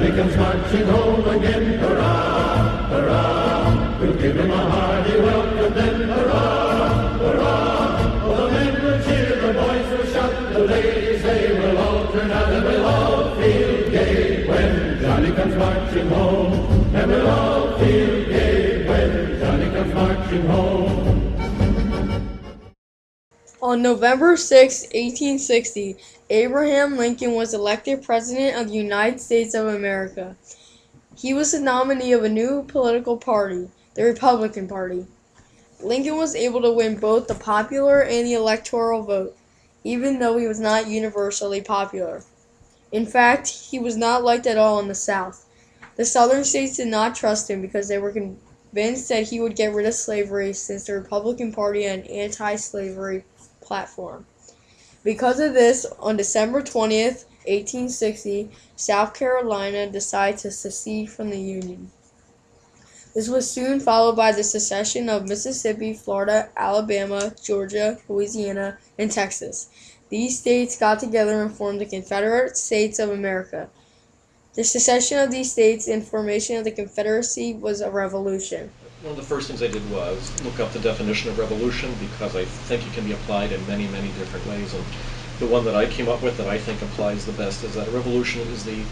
Johnny comes marching home again, hurrah, hurrah. We'll give him a hearty welcome then, hurrah, hurrah. Oh, the men will cheer, the boys will shout, the ladies they will all turn out, and we'll all feel gay when Johnny comes marching home. And we'll all feel gay when Johnny comes marching home. On November 6, 1860, Abraham Lincoln was elected President of the United States of America. He was the nominee of a new political party, the Republican Party. Lincoln was able to win both the popular and the electoral vote, even though he was not universally popular. In fact, he was not liked at all in the South. The Southern states did not trust him because they were convinced that he would get rid of slavery, since the Republican Party had an anti-slavery platform. Because of this, on December 20th, 1860, South Carolina decided to secede from the Union. This was soon followed by the secession of Mississippi, Florida, Alabama, Georgia, Louisiana, and Texas. These states got together and formed the Confederate States of America. The secession of these states and formation of the Confederacy was a revolution. One of the first things I did was look up the definition of revolution, because I think it can be applied in many, many different ways. And the one that I came up with that I think applies the best is that a revolution is the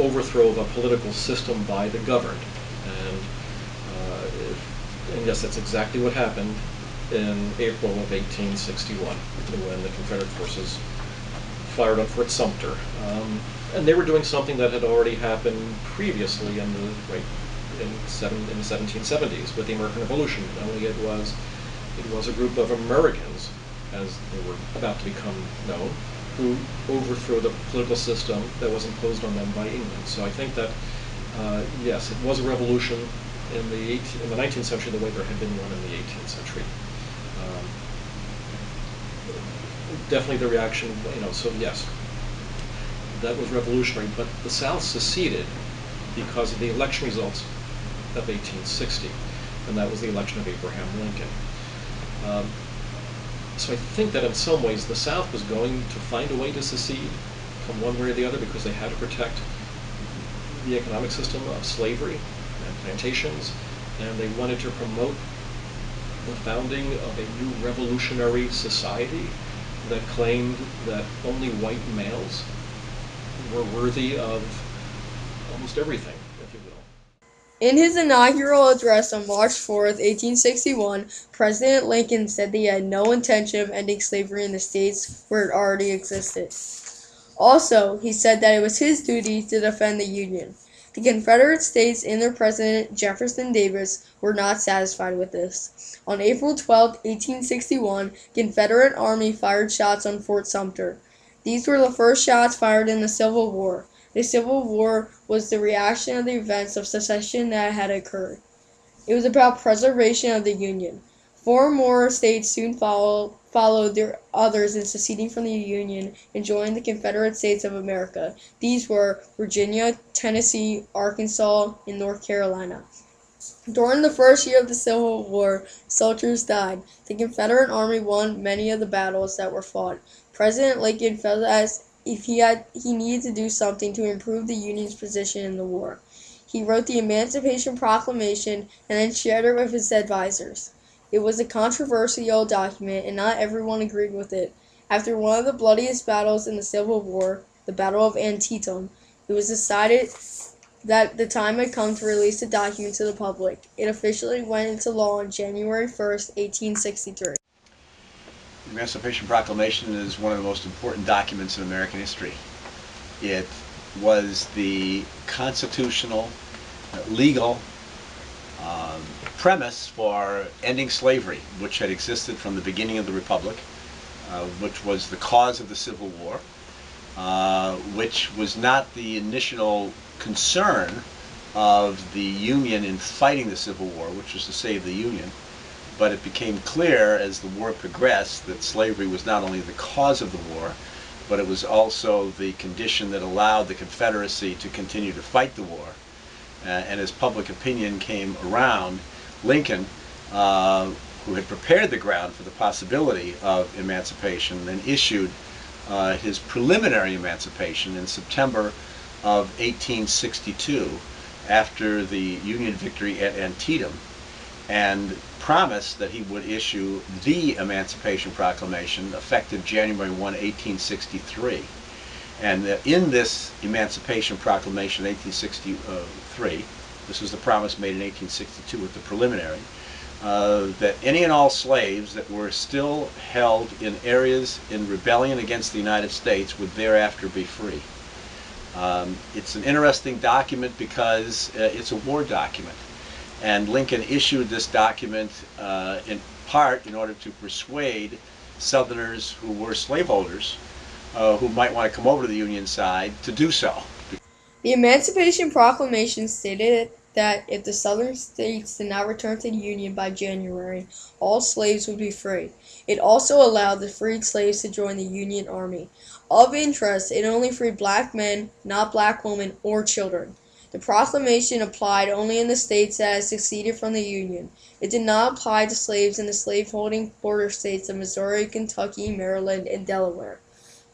overthrow of a political system by the governed. And yes, that's exactly what happened in April of 1861, when the Confederate forces fired on Fort Sumter. And they were doing something that had already happened previously in the 1770s with the American Revolution. Only it was a group of Americans, as they were about to become known, who overthrew the political system that was imposed on them by England. So I think that yes, it was a revolution in the 19th century the way there had been one in the 18th century. Definitely the reaction, so yes, that was revolutionary, but the South seceded because of the election results of 1860, and that was the election of Abraham Lincoln. So I think that in some ways the South was going to find a way to secede from one way or the other, because they had to protect the economic system of slavery and plantations, and they wanted to promote the founding of a new revolutionary society that claimed that only white males were worthy of almost everything, if you will. In his inaugural address on March 4th, 1861, President Lincoln said that he had no intention of ending slavery in the states where it already existed. Also, he said that it was his duty to defend the Union. The Confederate States and their president, Jefferson Davis, were not satisfied with this. On April 12, 1861, the Confederate Army fired shots on Fort Sumter. These were the first shots fired in the Civil War. The Civil War was the reaction of the events of secession that had occurred. It was about preservation of the Union. 4 more states soon followed their others in seceding from the Union and joined the Confederate States of America. These were Virginia, Tennessee, Arkansas, and North Carolina. During the first year of the Civil War, soldiers died. The Confederate Army won many of the battles that were fought. President Lincoln felt as if he needed to do something to improve the Union's position in the war. He wrote the Emancipation Proclamation and then shared it with his advisors. It was a controversial document, and not everyone agreed with it. After one of the bloodiest battles in the Civil War, the Battle of Antietam, it was decided that the time had come to release the document to the public. It officially went into law on January 1st, 1863. The Emancipation Proclamation is one of the most important documents in American history. It was the constitutional, legal premise for ending slavery, which had existed from the beginning of the Republic, which was the cause of the Civil War, which was not the initial concern of the Union in fighting the Civil War, which was to save the Union. But it became clear as the war progressed that slavery was not only the cause of the war, but it was also the condition that allowed the Confederacy to continue to fight the war. And as public opinion came around, Lincoln, who had prepared the ground for the possibility of emancipation, then issued his preliminary emancipation in September of 1862, after the Union victory at Antietam, and promised that he would issue the Emancipation Proclamation effective January 1, 1863. And in this Emancipation Proclamation in 1863, this was the promise made in 1862 with the preliminary, that any and all slaves that were still held in areas in rebellion against the United States would thereafter be free. It's an interesting document because it's a war document. And Lincoln issued this document in part in order to persuade Southerners who were slaveholders who might want to come over to the Union side to do so. The Emancipation Proclamation stated that if the Southern states did not return to the Union by January, all slaves would be free. It also allowed the freed slaves to join the Union Army. Of interest, it only freed black men, not black women or children. The proclamation applied only in the states that had seceded from the Union. It did not apply to slaves in the slaveholding border states of Missouri, Kentucky, Maryland, and Delaware.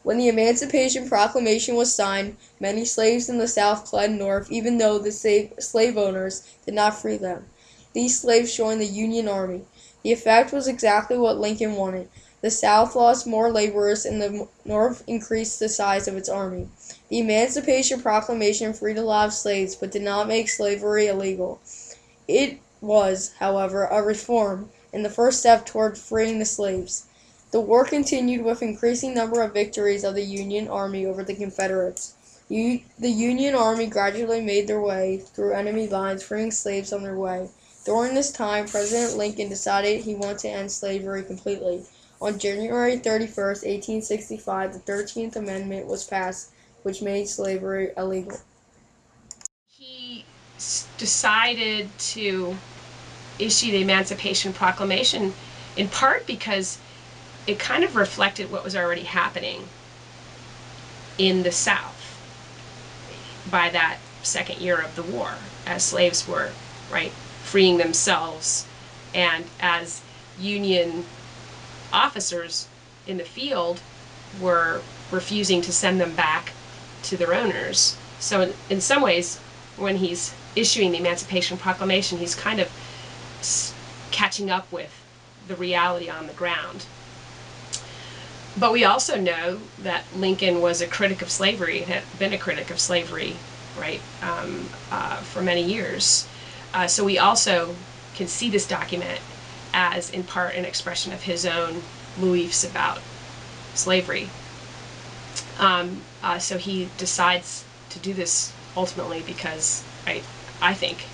When the Emancipation Proclamation was signed, many slaves in the South fled north, even though the slave owners did not free them. These slaves joined the Union Army. The effect was exactly what Lincoln wanted. The South lost more laborers, and the North increased the size of its army. The Emancipation Proclamation freed a lot of slaves, but did not make slavery illegal. It was, however, a reform, and the first step toward freeing the slaves. The war continued with increasing number of victories of the Union Army over the Confederates. The Union Army gradually made their way through enemy lines, freeing slaves on their way. During this time, President Lincoln decided he wanted to end slavery completely. On January 31, 1865, the 13th Amendment was passed, which made slavery illegal. He decided to issue the Emancipation Proclamation in part because it kind of reflected what was already happening in the South by that second year of the war, as slaves were, freeing themselves, and as Union officers in the field were refusing to send them back to their owners. So in some ways, when he's issuing the Emancipation Proclamation, he's kind of catching up with the reality on the ground. But we also know that Lincoln was a critic of slavery, had been a critic of slavery, for many years. So we also can see this document as, in part, an expression of his own beliefs about slavery. So he decides to do this ultimately because I think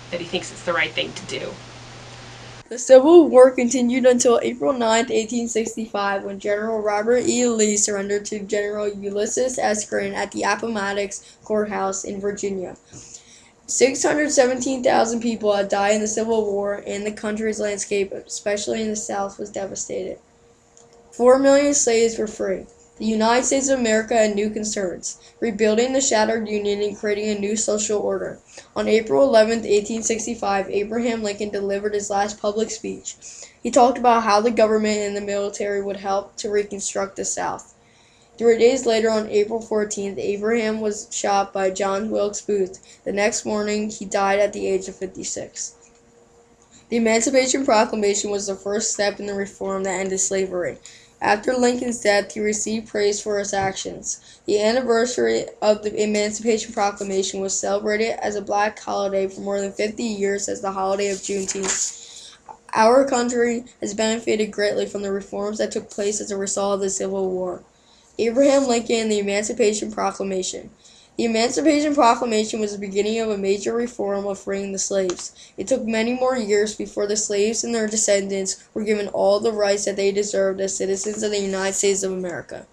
that he thinks it's the right thing to do. The Civil War continued until April 9, 1865, when General Robert E. Lee surrendered to General Ulysses S. Grant at the Appomattox Courthouse in Virginia. 617,000 people had died in the Civil War, and the country's landscape, especially in the South, was devastated. 4 million slaves were free. The United States of America had new concerns, rebuilding the shattered Union and creating a new social order. On April 11, 1865, Abraham Lincoln delivered his last public speech. He talked about how the government and the military would help to reconstruct the South. 3 days later, on April 14th, Abraham was shot by John Wilkes Booth. The next morning, he died at the age of 56. The Emancipation Proclamation was the first step in the reform that ended slavery. After Lincoln's death, he received praise for his actions. The anniversary of the Emancipation Proclamation was celebrated as a black holiday for more than 50 years as the holiday of Juneteenth. Our country has benefited greatly from the reforms that took place as a result of the Civil War. Abraham Lincoln and the Emancipation Proclamation. The Emancipation Proclamation was the beginning of a major reform of freeing the slaves. It took many more years before the slaves and their descendants were given all the rights that they deserved as citizens of the United States of America.